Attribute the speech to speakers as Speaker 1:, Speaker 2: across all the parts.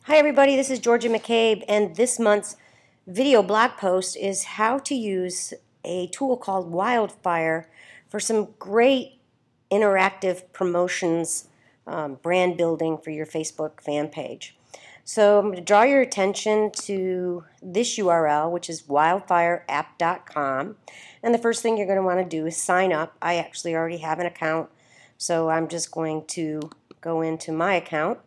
Speaker 1: Hi everybody, this is Georgia McCabe, and this month's video blog post is how to use a tool called Wildfire for some great interactive promotions, brand building for your Facebook fan page. So I'm going to draw your attention to this URL, which is wildfireapp.com, and the first thing you're going to want to do is sign up. I actually already have an account, so I'm just going to go into my account.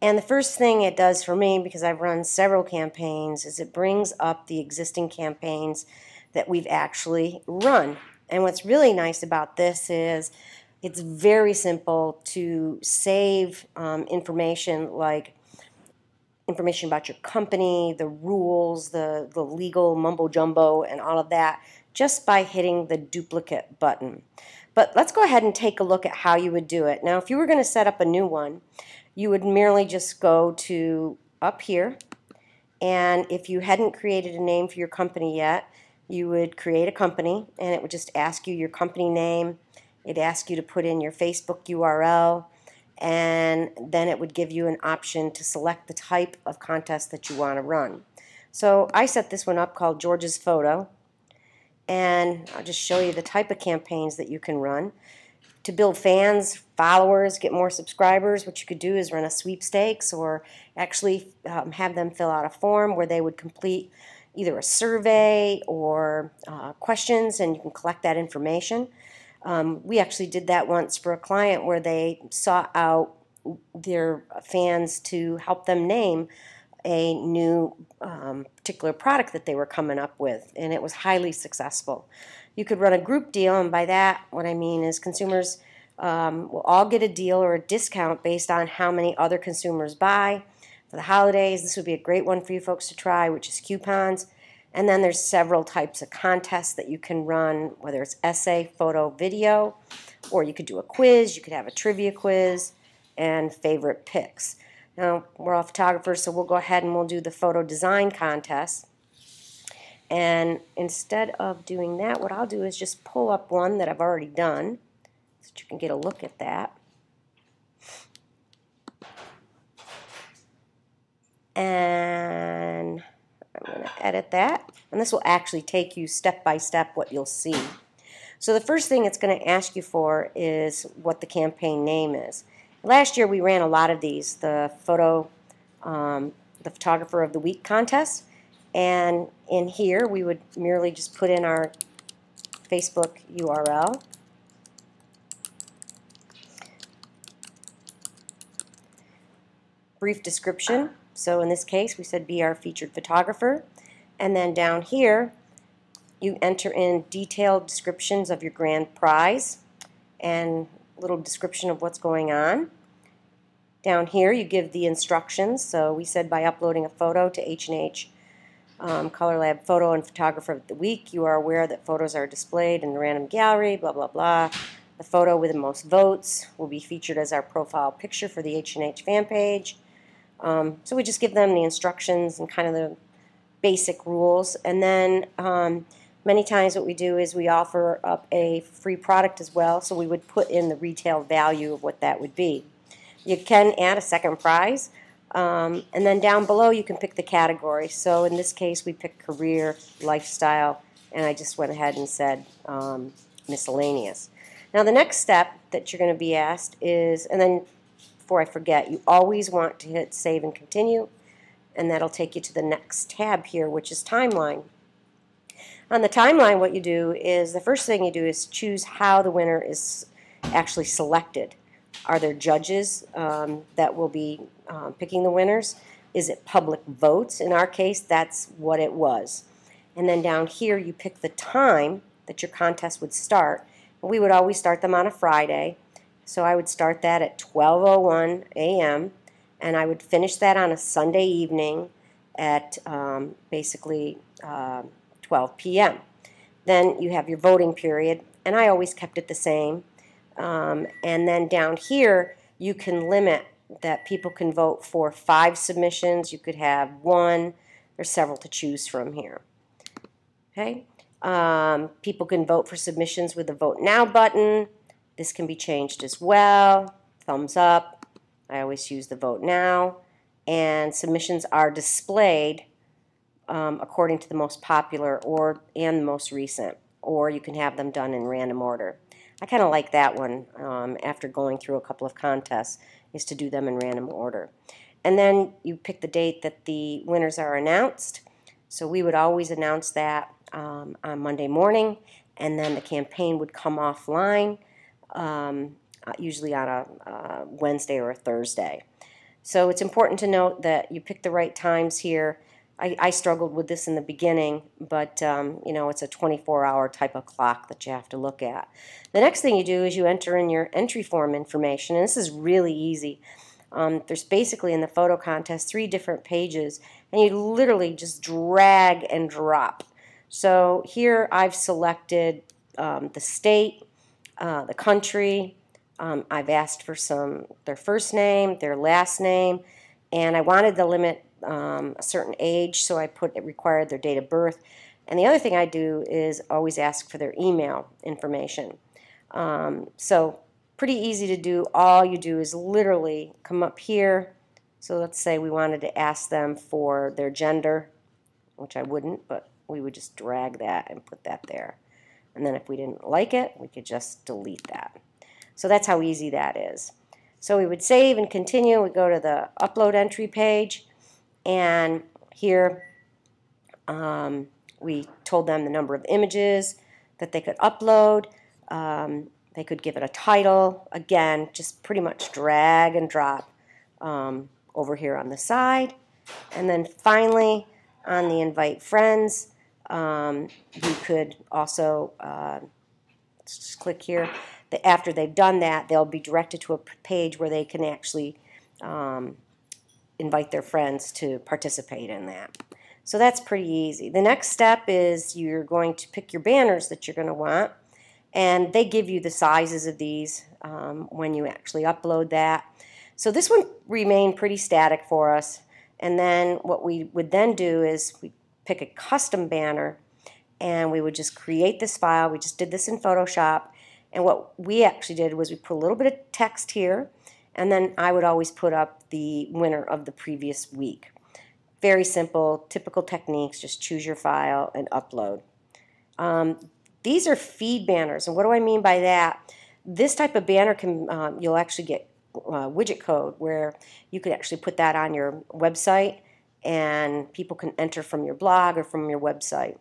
Speaker 1: And the first thing it does for me, because I've run several campaigns, is it brings up the existing campaigns that we've actually run. And what's really nice about this is it's very simple to save information like information about your company, the rules, the legal mumbo jumbo, and all of that just by hitting the duplicate button. But let's go ahead and take a look at how you would do it. Now, if you were going to set up a new one, you would merely just go to up here, and if you hadn't created a name for your company yet, you would create a company, and it would just ask you your company name. It'd ask you to put in your Facebook URL, and then it would give you an option to select the type of contest that you want to run. So I set this one up called George's Photo, and I'll just show you the type of campaigns that you can run. To build fans, followers, get more subscribers, what you could do is run a sweepstakes or actually have them fill out a form where they would complete either a survey or questions, and you can collect that information. We actually did that once for a client where they sought out their fans to help them name a new particular product that they were coming up with, and it was highly successful. You could run a group deal, and by that what I mean is consumers will all get a deal or a discount based on how many other consumers buy. For the holidays, this would be a great one for you folks to try, which is coupons. And then there's several types of contests that you can run, whether it's essay, photo, video, or you could do a quiz, you could have a trivia quiz, and favorite picks. Now, we're all photographers, so we'll go ahead and we'll do the photo design contest. And instead of doing that, what I'll do is just pull up one that I've already done so that you can get a look at that. And I'm going to edit that. And this will actually take you step by step what you'll see. So the first thing it's going to ask you for is what the campaign name is. Last year we ran a lot of these, the Photographer of the Week contest, and in here we would merely just put in our Facebook URL, brief description, so in this case we said be our featured photographer, and then down here you enter in detailed descriptions of your grand prize and a little description of what's going on. Down here you give the instructions, so we said by uploading a photo to H&H Color Lab Photo and Photographer of the Week, you are aware that photos are displayed in the random gallery, blah blah blah. The photo with the most votes will be featured as our profile picture for the H&H fan page. So we just give them the instructions and kind of the basic rules, and then many times what we do is we offer up a free product as well, so we would put in the retail value of what that would be. You can add a second prize, and then down below you can pick the category. So in this case we picked career, lifestyle, and I just went ahead and said miscellaneous. Now the next step that you're going to be asked is, and then before I forget, you always want to hit save and continue, and that'll take you to the next tab here, which is timeline. On the timeline, what you do is the first thing you do is choose how the winner is actually selected. Are there judges that will be picking the winners? Is it public votes? In our case, that's what it was. And then down here, you pick the time that your contest would start. We would always start them on a Friday, so I would start that at 12:01 a.m. and I would finish that on a Sunday evening at basically 12 p.m. Then you have your voting period, and I always kept it the same. And then down here you can limit that people can vote for 5 submissions. You could have 1. There's several to choose from here. Okay. People can vote for submissions with the Vote Now button. This can be changed as well. Thumbs up. I always use the Vote Now. and submissions are displayed according to the most popular and the most recent, or you can have them done in random order. I kind of like that one after going through a couple of contests, is to do them in random order. And then you pick the date that the winners are announced. So we would always announce that on Monday morning, and then the campaign would come offline, usually on a Wednesday or a Thursday. So it's important to note that you pick the right times here. I struggled with this in the beginning, but you know, it's a 24-hour type of clock that you have to look at. The next thing you do is you enter in your entry form information, and this is really easy. There's basically in the photo contest 3 different pages, and you literally just drag and drop. So here I've selected the state, the country. I've asked for their first name, their last name, and I wanted to limit a certain age, so I required their date of birth. And the other thing I do is always ask for their email information. So pretty easy to do. All you do is literally come up here. So let's say we wanted to ask them for their gender, which I wouldn't, but we would just drag that and put that there. And then if we didn't like it, we could just delete that. So that's how easy that is. So we would save and continue. We go to the upload entry page, and here we told them the number of images that they could upload. They could give it a title. Again, just pretty much drag and drop over here on the side. And then finally, on the invite friends, you could also just click here. After they've done that, they'll be directed to a page where they can actually invite their friends to participate in that. So that's pretty easy. The next step is you're going to pick your banners that you're going to want, and they give you the sizes of these when you actually upload that. So this one remained pretty static for us, and then what we would then do is we pick a custom banner, and we would just create this file. We just did this in Photoshop, and what we actually did was we put a little bit of text here, and then I would always put up the winner of the previous week. Very simple, typical techniques. Just choose your file and upload. These are feed banners, and what do I mean by that? This type of banner can you'll actually get widget code where you could actually put that on your website, and people can enter from your blog or from your website.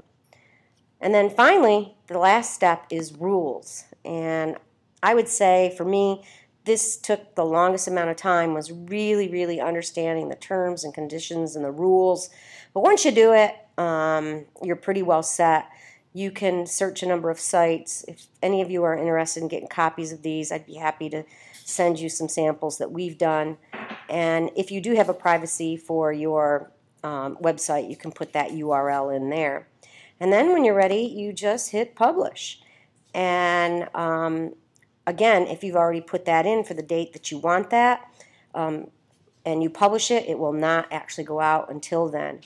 Speaker 1: And then finally, the last step is rules. And I would say for me, this took the longest amount of time, was really, really understanding the terms and conditions and the rules. But once you do it, you're pretty well set. You can search a number of sites. If any of you are interested in getting copies of these, I'd be happy to send you some samples that we've done. And if you do have a privacy for your website, you can put that URL in there. And then when you're ready, you just hit publish. And again, if you've already put that in for the date that you want that, and you publish it, it will not actually go out until then.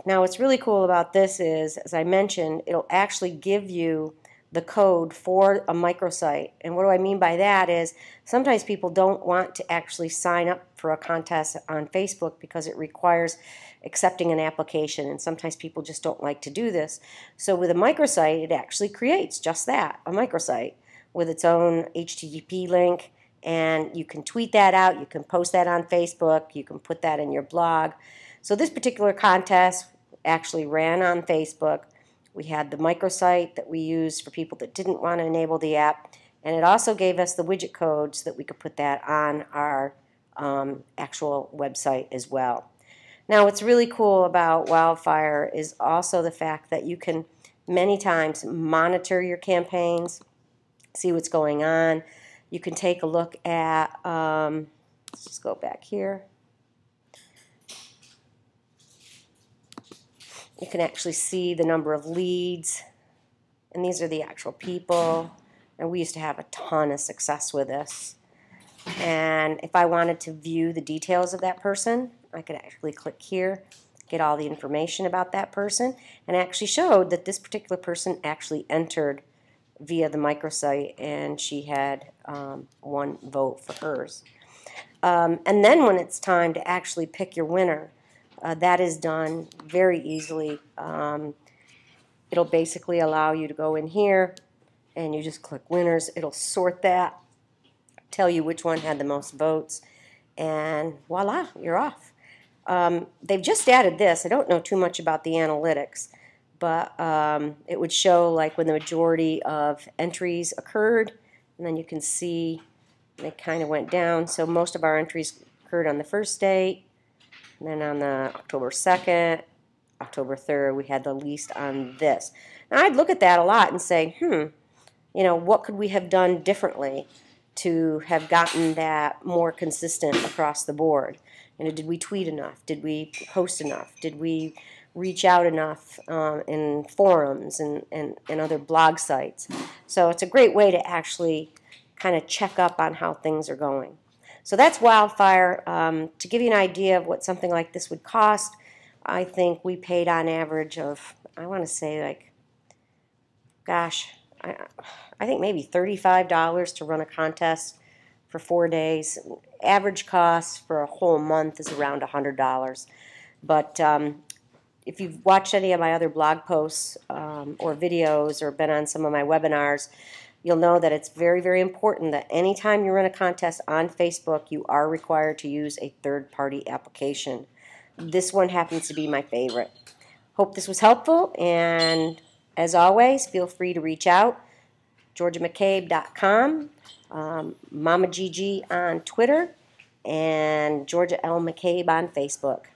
Speaker 1: Now, what's really cool about this is, as I mentioned, it'll actually give you the code for a microsite. And what do I mean by that is sometimes people don't want to actually sign up for a contest on Facebook because it requires accepting an application, and sometimes people just don't like to do this. So with a microsite, it actually creates just that, a microsite with its own HTTP link, and you can tweet that out, you can post that on Facebook, you can put that in your blog. So this particular contest actually ran on Facebook. We had the microsite that we used for people that didn't want to enable the app, and it also gave us the widget code so that we could put that on our actual website as well. Now, what's really cool about Wildfire is also the fact that you can many times monitor your campaigns, see what's going on. You can take a look at, let's just go back here. You can actually see the number of leads, and these are the actual people. And we used to have a ton of success with this. And if I wanted to view the details of that person, I could actually click here, get all the information about that person, and it actually showed that this particular person actually entered via the microsite, and she had 1 vote for hers. And then when it's time to actually pick your winner, that is done very easily. It'll basically allow you to go in here and you just click winners. It'll sort that, tell you which one had the most votes, and voila, you're off. They've just added this. I don't know too much about the analytics, but it would show like when the majority of entries occurred, and then you can see they kind of went down. So most of our entries occurred on the first date, and then on the October 2nd, October 3rd, we had the least on this. Now I'd look at that a lot and say, what could we have done differently to have gotten that more consistent across the board? Did we tweet enough? Did we post enough? Did we reach out enough in forums and other blog sites? So it's a great way to actually kind of check up on how things are going. So that's Wildfire. To give you an idea of what something like this would cost, I think we paid on average of, I want to say like, gosh, I think maybe $35 to run a contest for 4 days. Average cost for a whole month is around $100. But if you've watched any of my other blog posts or videos or been on some of my webinars, you'll know that it's very, very important that anytime you run a contest on Facebook, you are required to use a third-party application. This one happens to be my favorite. Hope this was helpful, and as always, feel free to reach out. GeorgiaMcCabe.com, Mama Gigi on Twitter, and Georgia L. McCabe on Facebook.